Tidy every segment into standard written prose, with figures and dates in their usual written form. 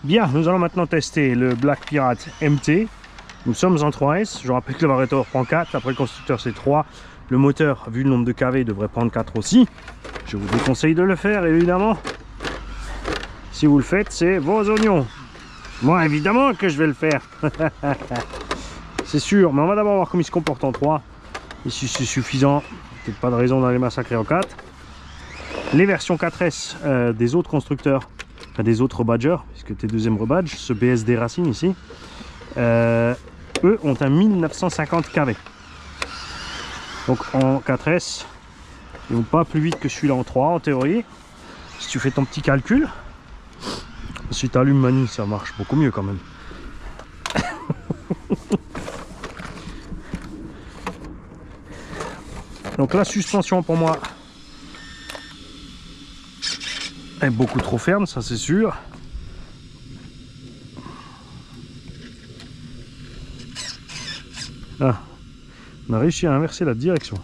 Bien, nous allons maintenant tester le Black Pirate MT. Nous sommes en 3S. Je rappelle que le variateur prend 4. Après, le constructeur, c'est 3. Le moteur, vu le nombre de kV, devrait prendre 4 aussi. Je vous déconseille de le faire, évidemment. Si vous le faites, c'est vos oignons. Moi, évidemment que je vais le faire. C'est sûr. Mais on va d'abord voir comment il se comporte en 3. Et si c'est suffisant, peut-être pas de raison d'aller massacrer en 4. Les versions 4S des autres constructeurs, enfin des autres rebadgers, puisque t'es deuxième rebadge, ce BSD Racine ici, eux ont un 1950 kV. Donc en 4S, ils vont pas plus vite que celui-là en 3 en théorie. Si tu fais ton petit calcul, si tu allumes Mani, ça marche beaucoup mieux quand même. Donc la suspension pour moi est beaucoup trop ferme, ça c'est sûr. Ah, on a réussi à inverser la direction.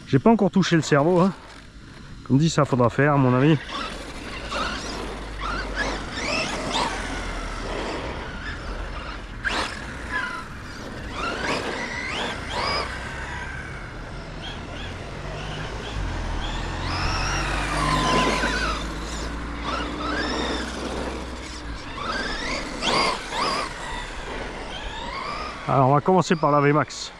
J'ai pas encore touché le cerveau, hein. Comme dit, ça faudra faire à mon avis. Alors on va commencer par la VMAX.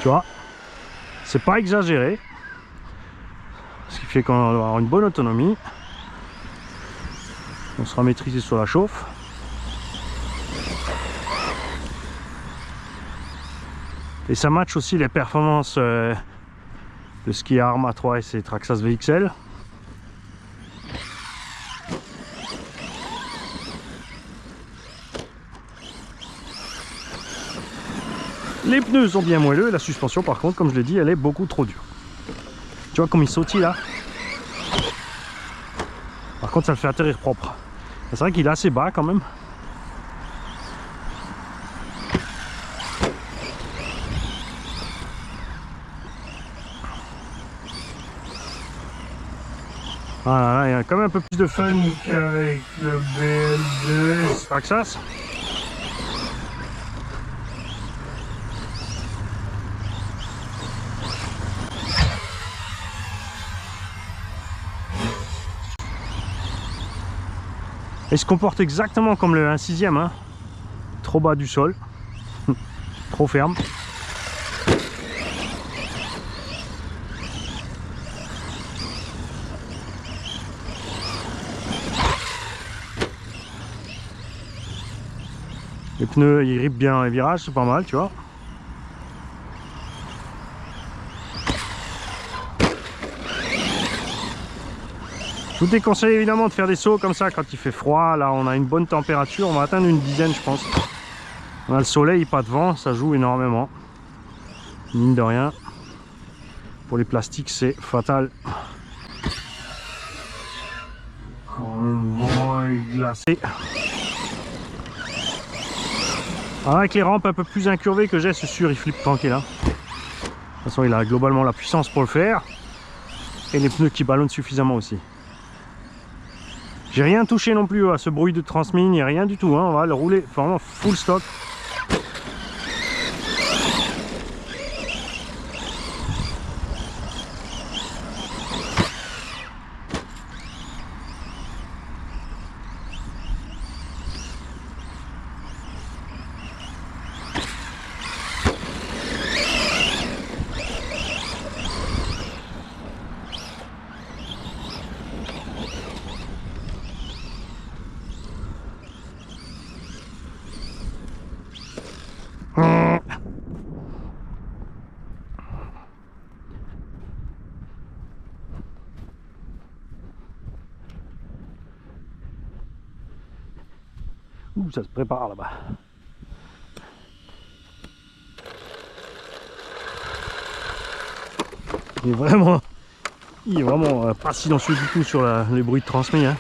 Tu vois, c'est pas exagéré, ce qui fait qu'on va avoir une bonne autonomie. On sera maîtrisé sur la chauffe. Et ça match aussi les performances de ski Arma 3S et Traxxas VXL. Les pneus sont bien moelleux, la suspension par contre, comme je l'ai dit, elle est beaucoup trop dure. Tu vois comme il sautille là. Par contre ça le fait atterrir propre. C'est vrai qu'il est assez bas quand même. Voilà, là, il y a quand même un peu plus de fun qu'avec le BL2 Traxxas. Il se comporte exactement comme le 1/6e, hein. Trop bas du sol, trop ferme. Les pneus ils ripent bien les virages, c'est pas mal, tu vois. Je vous déconseille évidemment de faire des sauts comme ça quand il fait froid. Là on a une bonne température, on va atteindre une dizaine je pense. On a le soleil, pas de vent, ça joue énormément. Mine de rien. Pour les plastiques c'est fatal. Quand le vent est glacé. Alors avec les rampes un peu plus incurvées que j'ai, c'est sûr il flippe tranquille. Hein. De toute façon il a globalement la puissance pour le faire. Et les pneus qui ballonnent suffisamment aussi. J'ai rien touché non plus à ce bruit de transmis, ni rien du tout, hein. On va le rouler vraiment full stock. Ouh, ça se prépare là-bas. Il est vraiment pas silencieux du tout sur les bruits de transmis. Hein.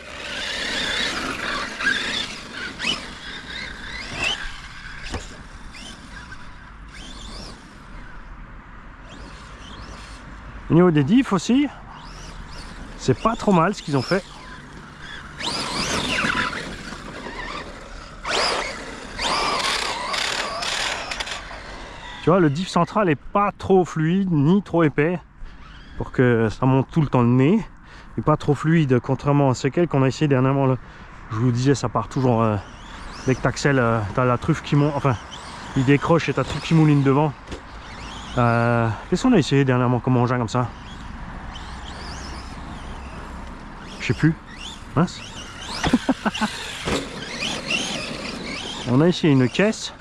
Au niveau des diffs aussi, c'est pas trop mal ce qu'ils ont fait. Tu vois, le diff central est pas trop fluide ni trop épais pour que ça monte tout le temps le nez. Et pas trop fluide, contrairement à ce qu'on a essayé dernièrement. Là. Je vous disais, ça part toujours dès que tu accèles, tu as la truffe qui monte, enfin, il décroche et ta truffe qui mouline devant. Qu'est-ce qu'on a essayé dernièrement comme engin comme ça? Je sais plus. Mince. On a essayé une caisse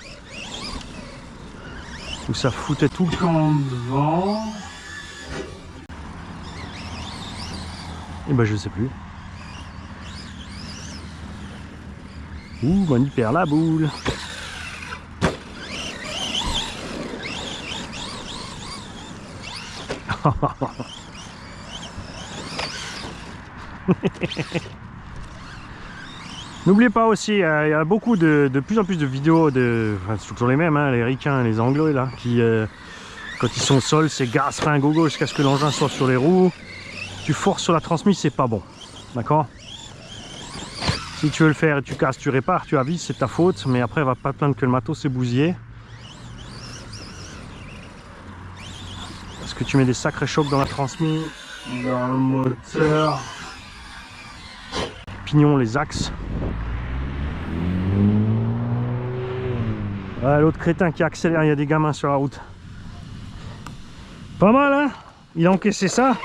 où ça foutait tout le temps devant. Et ben je sais plus. Ouh, on y perd la boule. N'oubliez pas aussi, il y a beaucoup de plus en plus de vidéos, enfin, c'est toujours les mêmes, hein, les ricains, les anglos là, qui quand ils sont au sol, c'est gaz, frein, gogo jusqu'à ce que l'engin soit sur les roues. Tu forces sur la transmission, c'est pas bon, d'accord? Si tu veux le faire et tu casses, tu répares, tu avises, c'est ta faute, mais après, va pas te plaindre que le matos est bousillé. Parce que tu mets des sacrés chocs dans la transmission, dans le moteur, pignon, les axes. Ouais, l'autre crétin qui accélère, il y a des gamins sur la route. Pas mal, hein? Il a encaissé ça.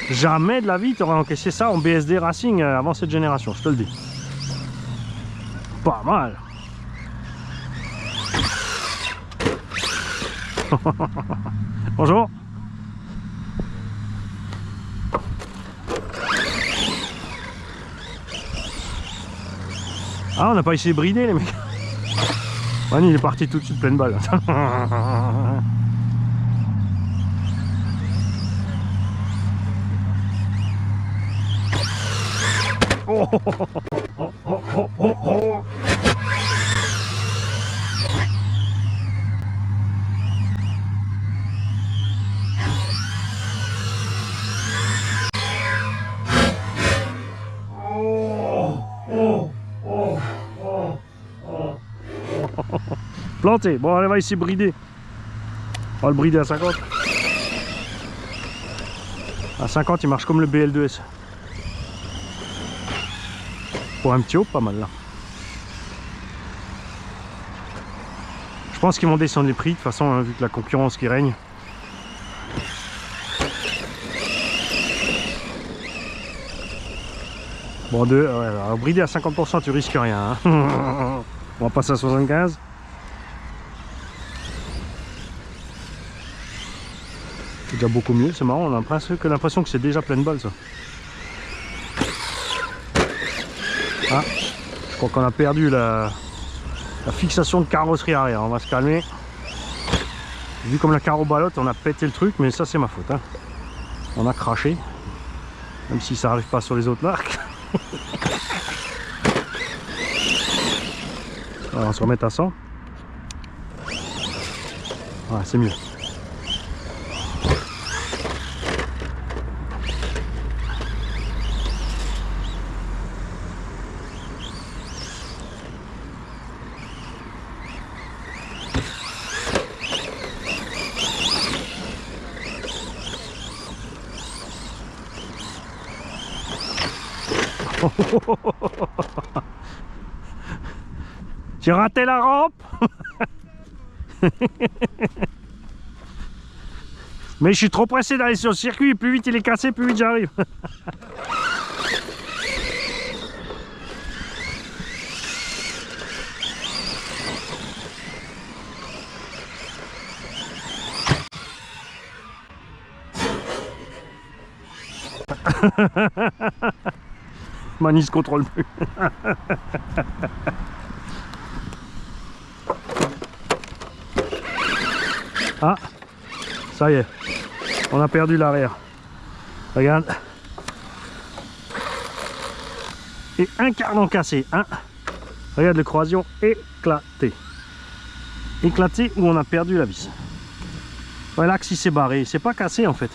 Jamais de la vie tu aurais encaissé ça en BSD Racing avant cette génération, je te le dis. Pas mal. Bonjour. Ah, on n'a pas essayé de brider les mecs. Manu il est parti tout de suite pleine balle. Oh, oh, oh, oh, oh, oh, oh. Planté. Bon, allez, on va essayer de brider. On va le brider à 50. À 50, il marche comme le BL2S. Pour un petit haut, pas mal là. Je pense qu'ils vont descendre les prix de toute façon, hein, vu que la concurrence qui règne. Bon, alors, brider à 50%, tu risques rien. Hein. On va passer à 75. C'est déjà beaucoup mieux, c'est marrant, on a l'impression que c'est déjà pleine balle ça. Ah, je crois qu'on a perdu la fixation de carrosserie arrière, on va se calmer. Vu comme la carreau ballotte, on a pété le truc, mais ça c'est ma faute. Hein. On a craché, même si ça n'arrive pas sur les autres marques. Alors, on va se remettre à 100. Ouais, c'est mieux. J'ai raté la rampe. Mais je suis trop pressé d'aller sur le circuit, plus vite il est cassé, plus vite j'arrive. Mani se contrôle plus. Ah, ça y est, on a perdu l'arrière. Regarde. Et un cardan cassé. Hein. Regarde le croisillon éclaté. Éclaté où on a perdu la vis. Ouais, l'axe il s'est barré. C'est pas cassé en fait.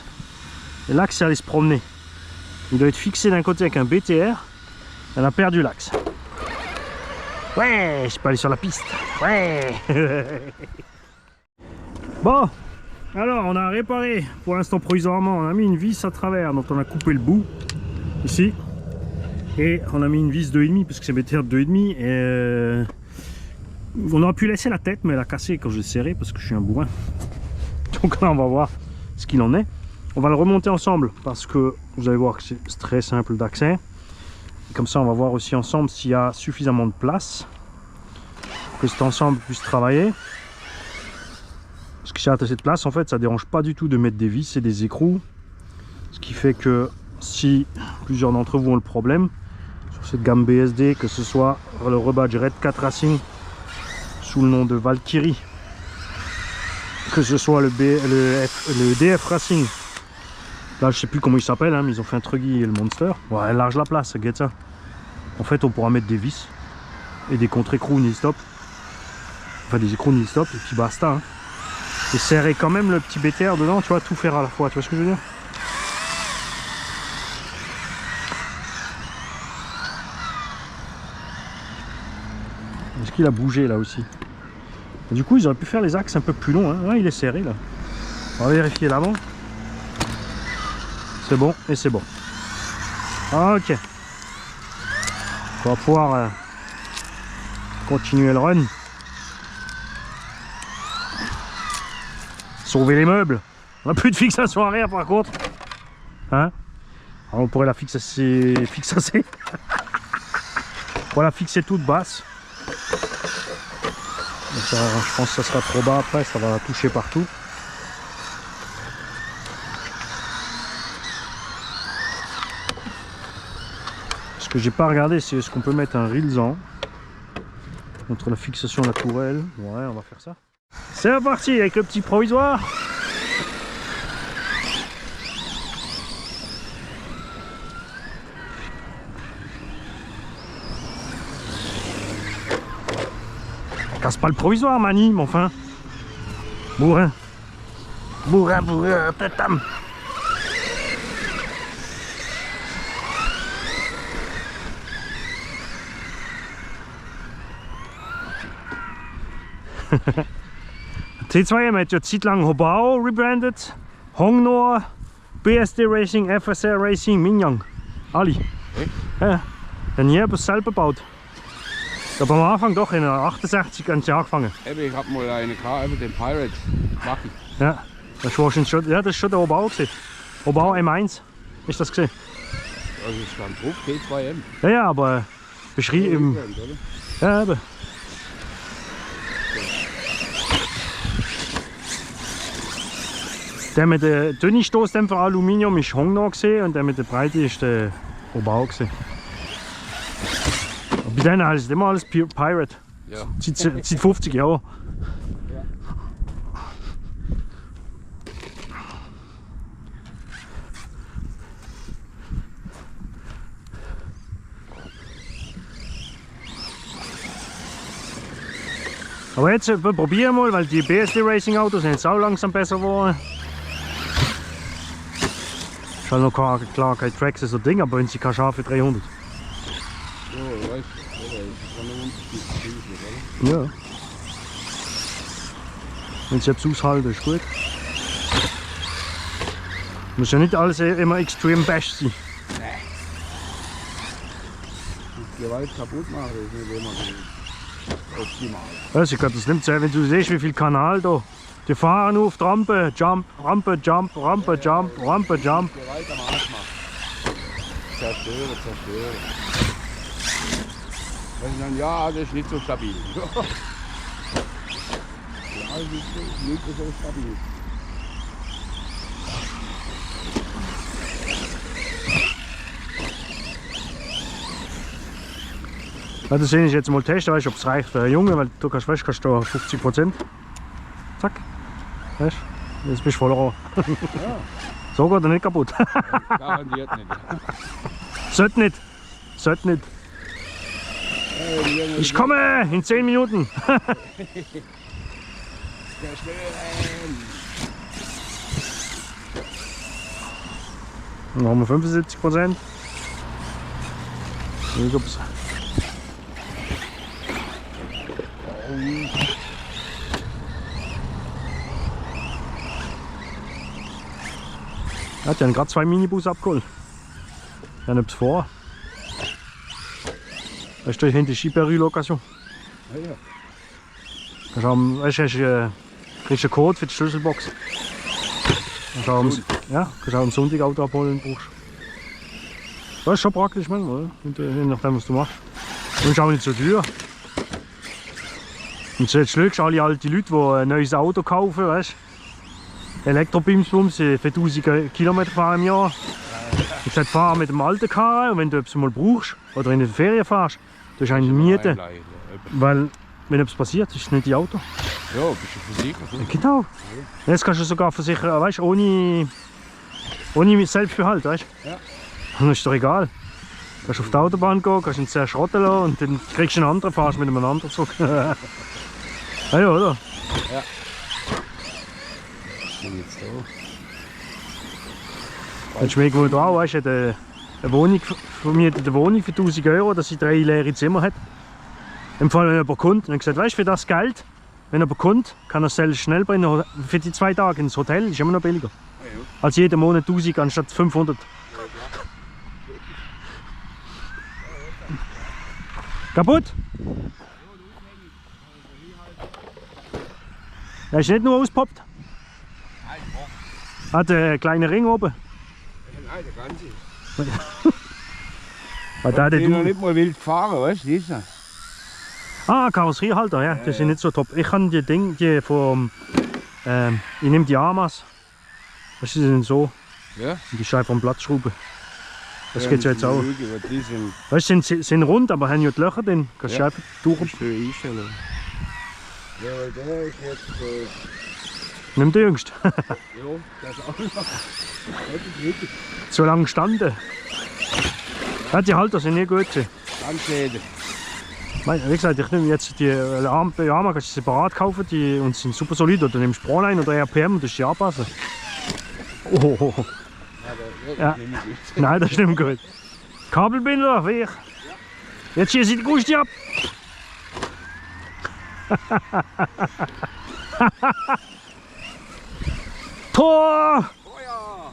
Et l'axe est allé se promener. Il doit être fixé d'un côté avec un BTR. Elle a perdu l'axe. Ouais, je peux aller sur la piste. Ouais. Bon, alors on a réparé pour l'instant provisoirement. On a mis une vis à travers dont on a coupé le bout ici. Et on a mis une vis 2,5 parce que c'est BTR de 2,5. Et on aurait pu laisser la tête, mais elle a cassé quand j'ai serré parce que je suis un bourrin. Donc là, on va voir ce qu'il en est. On va le remonter ensemble parce que vous allez voir que c'est très simple d'accès. Comme ça, on va voir aussi ensemble s'il y a suffisamment de place pour que cet ensemble puisse travailler. Parce que si il y a assez de place, en fait, ça ne dérange pas du tout de mettre des vis et des écrous. Ce qui fait que si plusieurs d'entre vous ont le problème, sur cette gamme BSD, que ce soit le rebadge Red 4 Racing sous le nom de Valkyrie, que ce soit le DF Racing, là je sais plus comment il s'appelle, hein, mais ils ont fait un Truggy et le Monster. Ouais, elle large la place, regarde ça. En fait, on pourra mettre des vis et des contre-écrous nil-stop, enfin des écrous nil-stop, et puis basta. Hein. Et serrer quand même le petit BTR dedans, tu vois, tout faire à la fois, tu vois ce que je veux dire? Est-ce qu'il a bougé là aussi? Et du coup, ils auraient pu faire les axes un peu plus longs. Hein. Ouais, il est serré là. On va vérifier l'avant. C'est bon et c'est bon. Ok. On va pouvoir continuer le run. Sauver les meubles. On n'a plus de fixation arrière par contre. Hein? Alors on pourrait la fixer. On va la fixer toute basse. Ça, je pense que ça sera trop bas après, ça va toucher partout. Ce que j'ai pas regardé, c'est est-ce qu'on peut mettre un rilsan entre la fixation et la tourelle. Ouais, on va faire ça. C'est reparti avec le petit provisoire. Casse pas le provisoire, Mani, mais enfin. Bourrin. Bourrin, tatam. T2M heeft het tijd lang Hobao rebranded. Hongnor, BSD Racing, FSR Racing, Mingyang. Ali. Ja. En hier hebben we zelf gebouwd. Ich habe am Anfang doch in 68 ganz angefangen. Ich habe mal eine gehabt, den Pirate. Lucky. Ja, das war schon, ja, das ist schon der Obau gewesen. Obau M1 ist das gesehen. Also es stand drauf, T2M. Ja, ja, aber beschrieben. Ja, eben. Der mit der dünnen Stoßdämpfer Aluminium ist Hongnor gesehen und der mit der Breite ist der Obau gesehen. Bei denen heißt es immer alles Pirate. Ja. Seit 50 Jahren. Ja. Aber jetzt probieren wir mal, weil die BSD Racing Autos sind jetzt auch langsam besser geworden. Ist halt noch klar kein Trax so Ding, aber wenn sie kein scharfe 300. Ja, weißt du, Ja. Wenn sie jetzt aushalten, ist gut. Muss ja nicht alles immer extrem best sein. die Gewalt kaputt machen, das ist nicht immer so optimal. Also ich kann das nicht sehen, wenn du siehst, wie viel Kanal da. Die fahren auf die Rampe, Jump, Rampe, Jump, Rampe, Jump, Rampe, Jump. Gewalt am Arsch machen. Zerstören. Wenn sie dann, ja, das ist nicht so stabil. Ja, das ist nicht so stabil. Ja, das will ich jetzt mal testen, weißt du, ob es reicht für einen Junge, weil du kannst, weißt, kannst du 50%. Zack. Weißt du, jetzt bist du voll roh. Ja. So geht er nicht kaputt. Garantiert nicht. Sollte nicht. Sollte nicht. Ich komme in 10 Minuten. Dann haben wir 75%. Ups. Ja, die haben gerade 2 Minibus abgeholt. Die haben etwas vor. Da steht hinten Skiperü-Lokation. Ja, ja. Weißt du, kriegst du einen Code für die Schlüsselbox. Ja, kannst auch am Sonntag Auto abholen brauchst. Das ist schon praktisch manchmal, je nachdem was du machst. Und ist auch nicht so teuer. Und jetzt schlägst du alle alte Leute, die ein neues Auto kaufen, weißt du? Elektrobimsbums für 1000 Kilometer fahren im Jahr. Ich sage, fahr mit dem alten Karren und wenn du etwas mal brauchst oder in die Ferien fährst, du hast eine Miete. Weil, wenn etwas passiert, ist es nicht die Auto. Ja, bist du versichert. Ja, genau. Jetzt kannst du sogar versichern, weißt du, ohne Selbstbehalt, weißt du? Ja. Und das ist doch egal. Du kannst auf die Autobahn gehen, kannst ihn sehr schrotten lassen und dann kriegst du einen anderen, fahrst mit einem anderen zurück. Ja, ja, oder? Ja. Ich bin jetzt da. Jetzt schmeckt man da auch, weißt du, eine Wohnung vermietet, eine Wohnung für 1000 €, dass sie 3 leere Zimmer hat. Im Fall, wenn jemand kommt, dann gesagt, weißt du, für das Geld, wenn jemand kommt, kann er selbst schnell bringen. Für die 2 Tage ins Hotel ist immer noch billiger. Ja, ja. Als jeden Monat 1000 anstatt 500. Kaputt? Der ist nicht nur auspoppt. Hat einen kleinen Ring oben. Nein, der ganze. Da Ich bin noch nicht mal wild gefahren, weißt du? Ist er? Ah, Karosseriehalter, ja, die sind nicht so top. Ich kann die vom. Ich nehme die Amas. Das sind so. Ja. Die ist einfach vom Platzschrauben. Das geht ja jetzt auch. Die sind Weißt du, sind rund, aber haben ja die Löcher drin. Kannst du Ja. einfach durch. schön einstellen. Ja, weil der ist jetzt. Nimm den jüngst. Ja, das ist auch noch. So lange gestanden. Ja, die Halter sind nicht gut. Ganz schön. Wie gesagt, ich nehme jetzt die Yamaha, kannst du separat kaufen, die und sind super solid. Oder nimmst Broline oder RPM und das ist die anpassen. Oh. Ja. Nein, das stimmt gut. Kabelbinder, weg. Jetzt schieße ich die Gusti ab. Tor! Oh ja!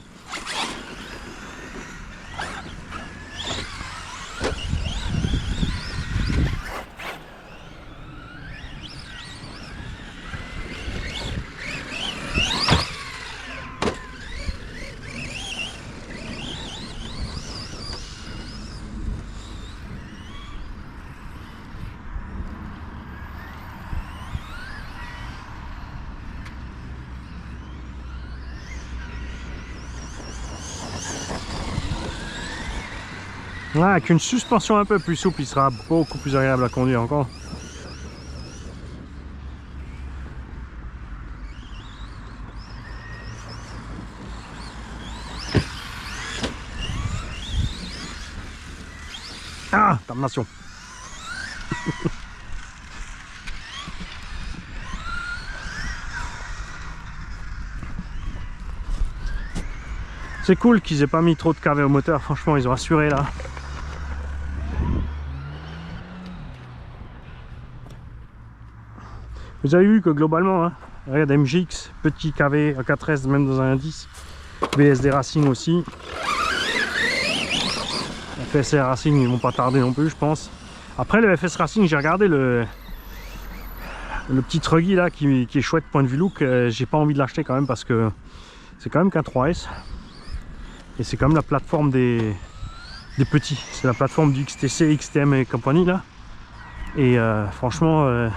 Ouais, avec une suspension un peu plus souple, il sera beaucoup plus agréable à conduire encore. Ah, damnation. C'est cool qu'ils aient pas mis trop de KV au moteur, franchement ils ont assuré là. Vous avez vu que globalement, hein, regarde MGX, petit KV à 4S même dans un 10, BSD Racing aussi. FSR Racing ils vont pas tarder non plus je pense. Après le FS Racing j'ai regardé le petit truggy là qui est chouette point de vue look, j'ai pas envie de l'acheter quand même parce que c'est quand même qu'un 3S. Et c'est quand même la plateforme des petits, c'est la plateforme du XTC, XTM et compagnie là. Et franchement,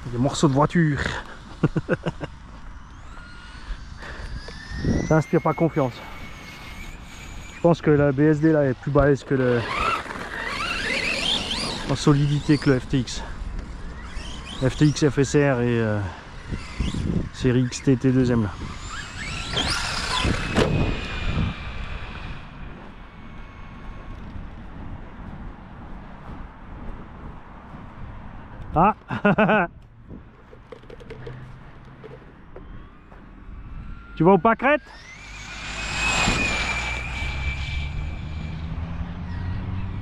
des morceaux de voiture. Ça inspire pas confiance. Je pense que la BSD là est plus balèze que en solidité que le FTX. FTX FSR et série XT T2M là. Ah Tu vas au pâquerette?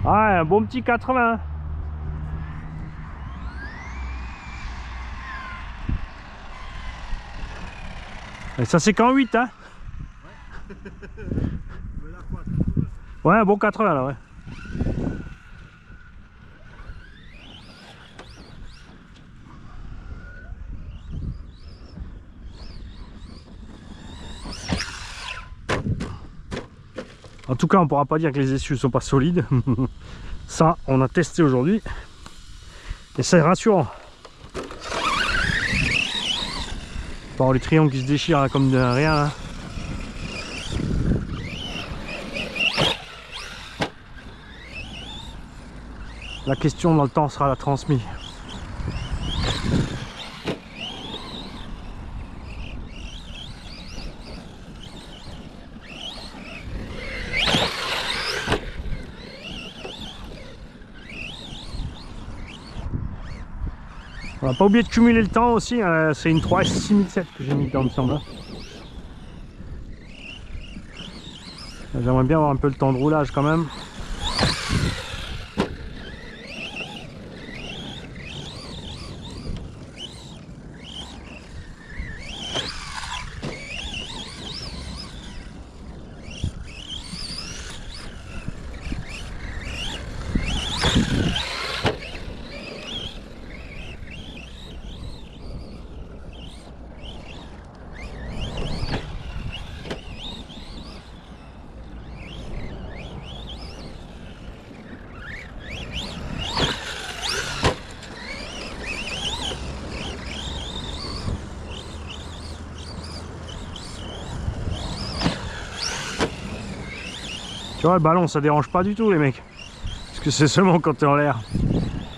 Ah, un bon petit 80. Et ça c'est qu'en 8 hein? Ouais, un bon 80 là, ouais. En tout cas, on pourra pas dire que les essieux sont pas solides. Ça, on a testé aujourd'hui. Et c'est rassurant. Bon, les triangles qui se déchirent là, comme de rien. Là. La question dans le temps sera la transmise. On va pas oublier de cumuler le temps aussi, hein. C'est une 3S 6007 que j'ai mis dans le semble. J'aimerais bien avoir un peu le temps de roulage quand même. Tu vois, le ballon ça dérange pas du tout les mecs. Parce que c'est seulement quand tu es en l'air.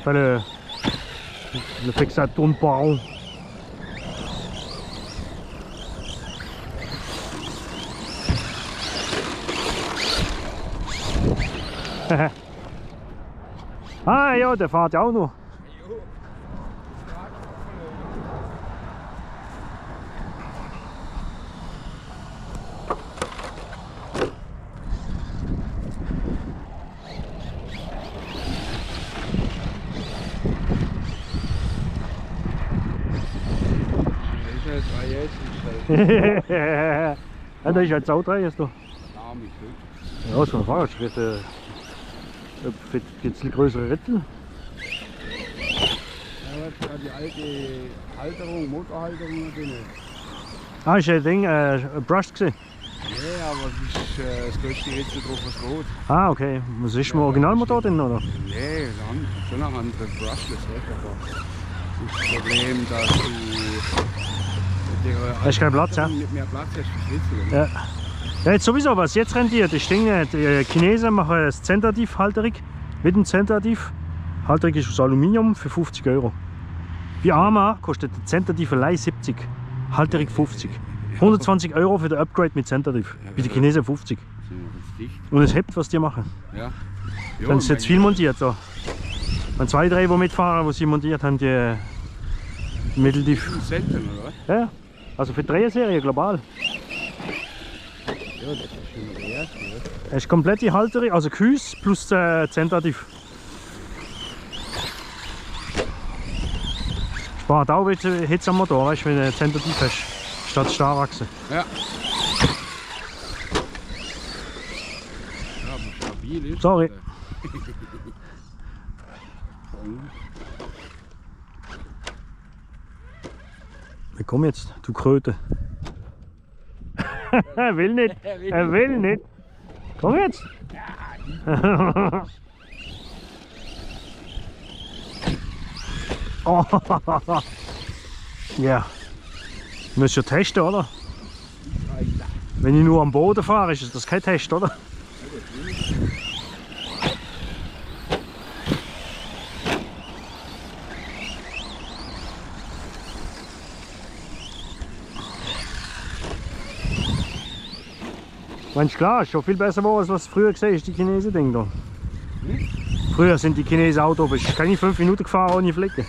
Enfin, le fait que ça tourne pas rond. Ah ja, der fährt ja auch noch. Ja, dat is uit Zoutrijden toch? Ja, niet goed. Ja, dat is wel waar. Je hebt jetzt een grotere Ritzel. Ja, wat gaat die alte Halterung, Motorhalterung drin? Ah, is je ding brushed gezien? Nee, aber das größte Ritzel drauf ist rot. Ah, okay. Was ist mein Originalmotor drin, oder? Nee, schon ein anderes Brushless, aber das Problem, dass du Hast keinen Platz, ja? nicht mehr Platz hast für Ritzel. Ja. Ja, jetzt sowieso, was jetzt rentiert, ich denke, die Chinesen machen das Zentradiv-Halterig mit dem Zentradiv. Halterig ist aus Aluminium für 50 €. Bei Arma kostet der Zentradiv allein 70, Halterig 50. 120 € für den Upgrade mit Zentradiv. Bei den Chinesen 50. Und es hebt, was die machen. Ja. Dann ist jetzt viel montiert. So. Wenn 2, 3, die mitfahren, die sie montiert haben, die Mitteldiff. Centen, oder was? Ja, also für die 3er-Serie global. Ja, das ist schon der erste, oder? Es ist komplett die Halterung, also Küss plus Zentradiv. Spart auch Hitze am Motor, weißt, wenn du ein Zentradiv hast, statt Starrachse. Ja. Ja, aber stabil ist. Sorry. Komm jetzt, du Kröte. Er will nicht. Er will nicht. Komm jetzt. Oh. Ja. Müsst ihr testen, oder? Wenn ich nur am Boden fahre, ist das kein Test, oder? Mensch, klar, ist schon viel besser geworden, als was früher gesehen ist, die Chinesen Ding da. Früher sind die Chinesen Auto, bist keine 5 Minuten gefahren ohne Flecken.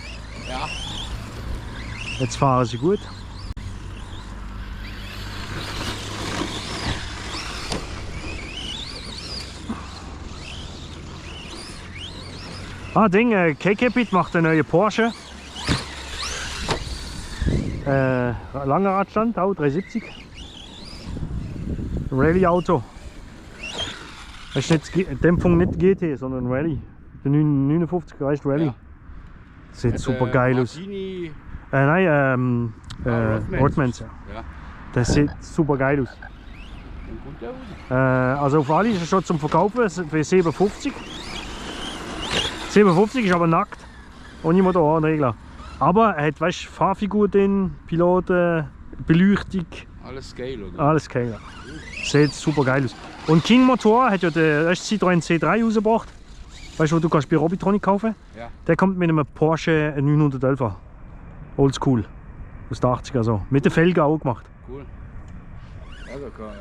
Ja. Jetzt fahren sie gut. Ah, Ding, KK-Pit macht einen neuen Porsche. Langer Radstand, auch 370. Rallye-Auto. Das ist nicht Dämpfung, nicht GT, sondern Rallye. Der 59 heißt Rallye. Ja. Sieht super geil aus. Martini, Nein, Rothmans. Rothmans, ja. ja. Das sieht super geil aus. Und gut aus. Also auf alle ist er schon zum Verkaufen für 57. 57 ist aber nackt, ohne Motor und Regler. Aber er hat, weißt, Fahrfigur drin, Piloten, Beleuchtung, Alles Scale, oder? alles geil. Sieht super geil aus. Und King Motor hat ja den Citroën C3 rausgebracht. Weißt du, wo du kannst bei Robitronic kaufen? Ja. Der kommt mit einem Porsche 911er. Oldschool. Aus den 80er so. Mit den Felgen auch gemacht. Cool. Ja, da kann.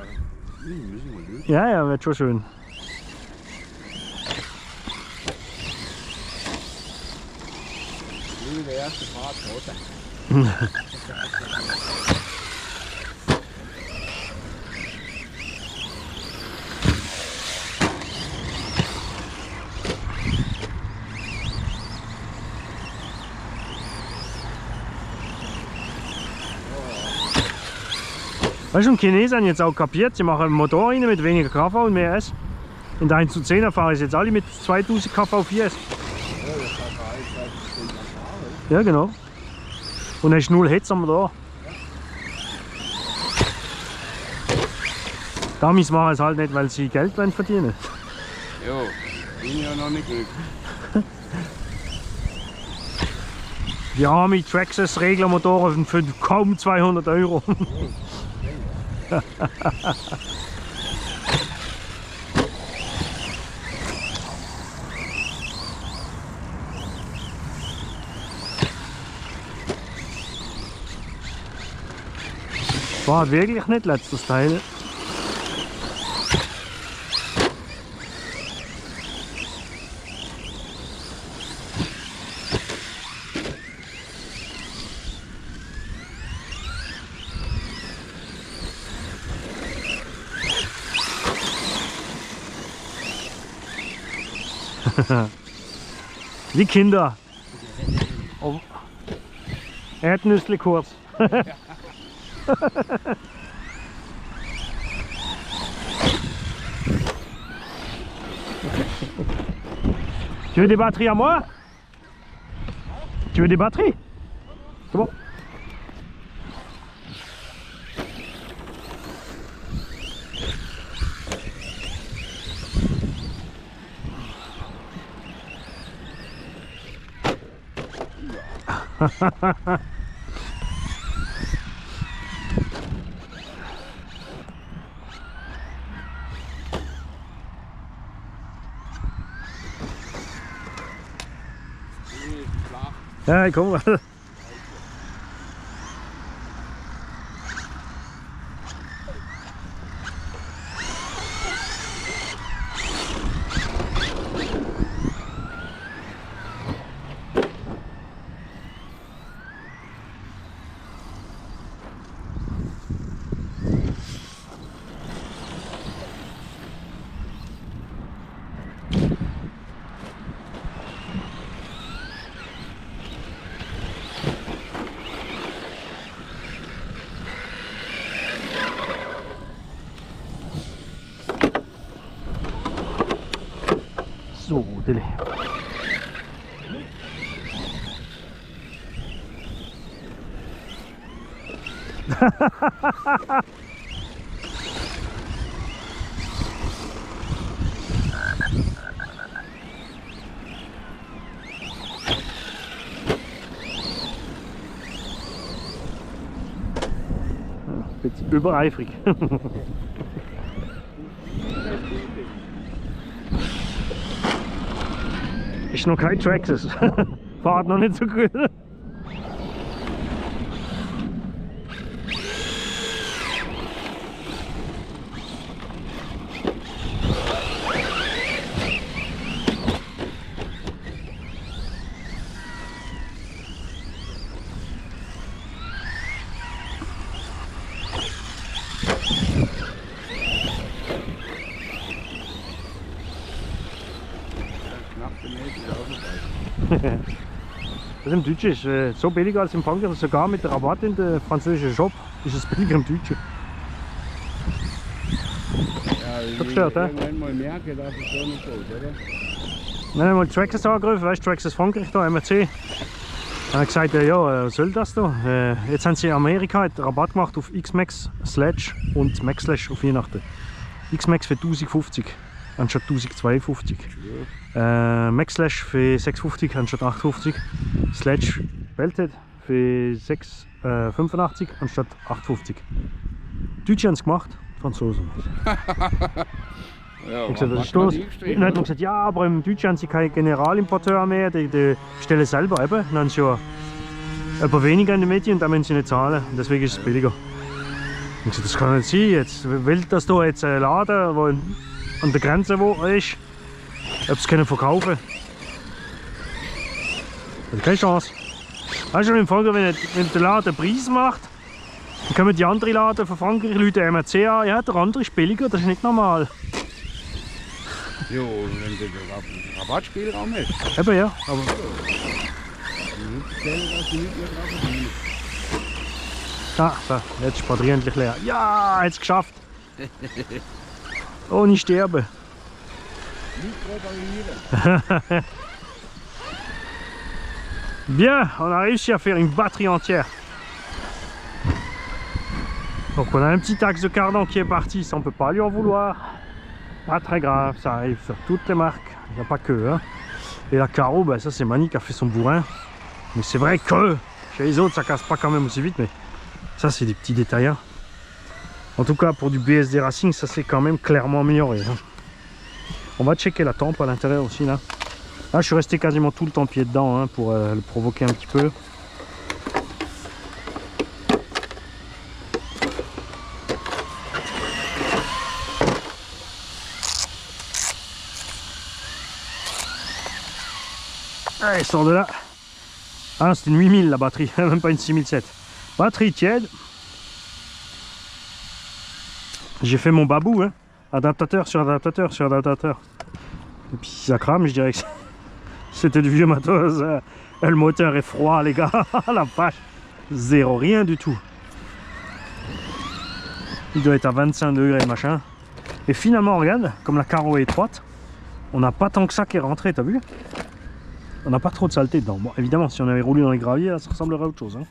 Müssen wir mal durch. Ja, ja, wird schon schön. Wie der erste Fahrt, oder? Weißt du, die Chinesen haben jetzt auch kapiert, sie machen einen Motor rein mit weniger kV und mehr S. In der 1:10er fahren sie jetzt alle mit 2000 kV 4S. Ja, das war verheizt, Ja, genau. Und dann ist 0 Hitze am Motor. Damis machen es halt nicht, weil sie Geld verdienen. Jo, bin ja noch nicht glücklich. Die arme Traxxas Reglermotoren für kaum 200 Euro. War wirklich nicht letztes Teil. Wie Kinder. Oh. Erdnüssli kurz. Tu veux des batteries à moi? Tu veux des batteries? C'est bon. Ja, komm mal. So, Dilly. Jetzt übereifrig. Ist noch kein Traxxas. Fahrt noch nicht so gut. Knapp gemäht ist auch noch weit. Das im Deutschen ist so billiger als im Frankreich, sogar mit der Rabatt in der französischen Shop ist es billiger im Deutschen. Ja, ich Verstört, irgendwann mal merke, dass es so nicht gut, oder? Dann haben wir mal Traxxas angerufen, weißt du, Traxxas Frankreich da, MRC. Dann hat er gesagt, ja, was soll das da? Jetzt haben sie in Amerika einen Rabatt gemacht auf X-Max, Sledge und Max Slash auf Weihnachten. X-Max für 1050 anstatt 1052. Max Slash für 650 anstatt 850. Sledge Belted für 685 anstatt 850. Deutsche haben es gemacht, Franzosen. Ja, Ich gesagt, das ist los. Dann hat man gesagt, ja, aber im Deutschen haben sie keinen Generalimporteur mehr, die stellen selber eben. Dann haben sie ja etwa weniger in den Medien und dann müssen sie nicht zahlen. Und deswegen ist es billiger. Ich gesagt, das kann nicht sein. Jetzt will das da jetzt ein Laden, wo an der Grenze wo ist, ob sie können verkaufen. Das ist keine Chance. Weißt du, im Frankreich, wenn der Laden einen Preis macht, dann kommen die anderen Laden von Frankreich, Leute MRC an, ja, der andere ist billiger, das ist nicht normal. Jo, wenn du den Rabattspielraum hast. Eben ja, aber so, jetzt ist die Batterie endlich leer. Ja, jetzt geschafft. Ohne sterben. Bien, on a réussi à faire une batterie entière. Donc on a un petit axe de cardan qui est parti, ça on peut pas lui en vouloir. Pas très grave, ça arrive sur toutes les marques, il n'y a pas que. Hein. Et la Caro, ben ça c'est Mani qui a fait son bourrin. Mais c'est vrai que chez les autres ça casse pas quand même aussi vite, mais ça c'est des petits détails. Hein. En tout cas pour du BSD Racing, ça c'est quand même clairement amélioré. Hein. On va checker la tempe à l'intérieur aussi là. Là je suis resté quasiment tout le temps pied dedans hein, pour le provoquer un petit peu. Allez, sort de là. Ah, c'est une 8000 la batterie, même pas une 6007. Batterie tiède. J'ai fait mon babou, hein. Adaptateur sur adaptateur sur adaptateur. Et puis ça crame, je dirais que c'était du vieux matos. Le moteur est froid, les gars. La vache. Zéro, rien du tout. Il doit être à 25 degrés, machin. Et finalement, regarde, comme la carreau est étroite, on n'a pas tant que ça qui est rentré, t'as vu? On n'a pas trop de saleté dedans. Bon, évidemment, si on avait roulé dans les graviers, là, ça ressemblerait à autre chose. Hein.